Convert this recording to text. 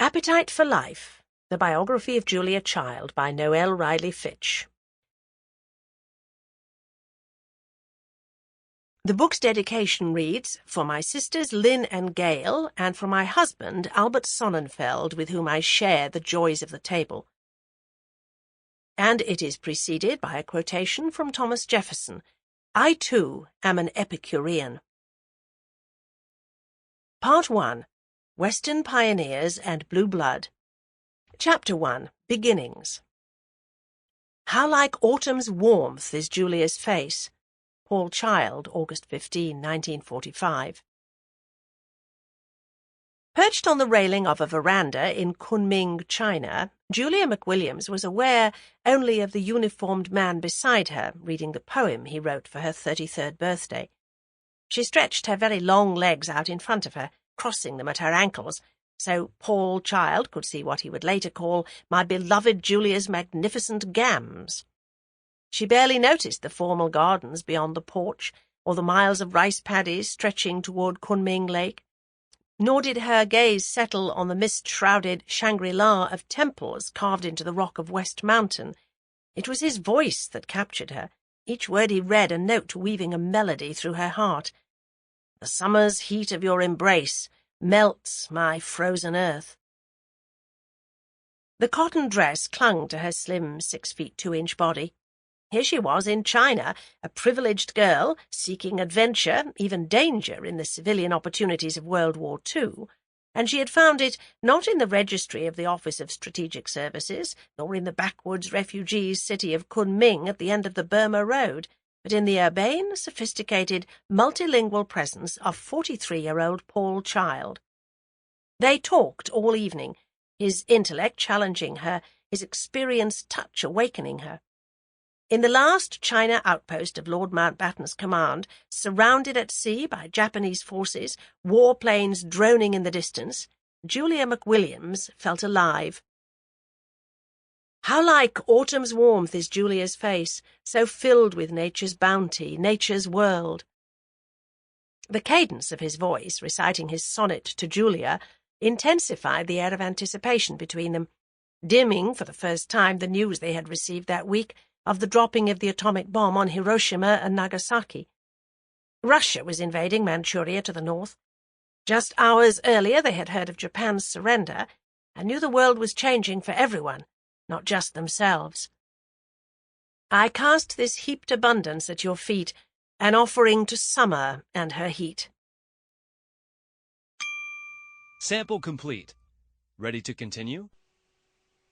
Appetite for Life, The Biography of Julia Child by Noël Riley Fitch. The book's dedication reads, "For my sisters Lynn and Gail, and for my husband Albert Sonnenfeld, with whom I share the joys of the table." And it is preceded by a quotation from Thomas Jefferson, "I too am an Epicurean." Part 1. Western Pioneers and Blue Blood. Chapter 1. Beginnings. How like autumn's warmth is Julia's face. Paul Child, August 15, 1945. Perched on the railing of a veranda in Kunming, China, Julia McWilliams was aware only of the uniformed man beside her, reading the poem he wrote for her 33rd birthday. She stretched her very long legs out in front of her, crossing them at her ankles, so Paul Child could see what he would later call my beloved Julia's magnificent gams. She barely noticed the formal gardens beyond the porch, or the miles of rice paddies stretching toward Kunming Lake, nor did her gaze settle on the mist-shrouded Shangri-La of temples carved into the rock of West Mountain. It was his voice that captured her, each word he read a note weaving a melody through her heart. "The summer's heat of your embrace melts my frozen earth." The cotton dress clung to her slim 6'2" body. Here she was in China, a privileged girl, seeking adventure, even danger, in the civilian opportunities of World War II, and she had found it not in the registry of the Office of Strategic Services, nor in the backwoods refugees' city of Kunming at the end of the Burma Road, but in the urbane, sophisticated, multilingual presence of 43-year-old Paul Child. They talked all evening, his intellect challenging her, his experienced touch awakening her. In the last China outpost of Lord Mountbatten's command, surrounded at sea by Japanese forces, warplanes droning in the distance, Julia McWilliams felt alive. How like autumn's warmth is Julia's face, so filled with nature's bounty, nature's world. The cadence of his voice, reciting his sonnet to Julia, intensified the air of anticipation between them, dimming for the first time the news they had received that week of the dropping of the atomic bomb on Hiroshima and Nagasaki. Russia was invading Manchuria to the north. Just hours earlier they had heard of Japan's surrender and knew the world was changing for everyone, not just themselves. "I cast this heaped abundance at your feet, an offering to summer and her heat." Sample complete. Ready to continue?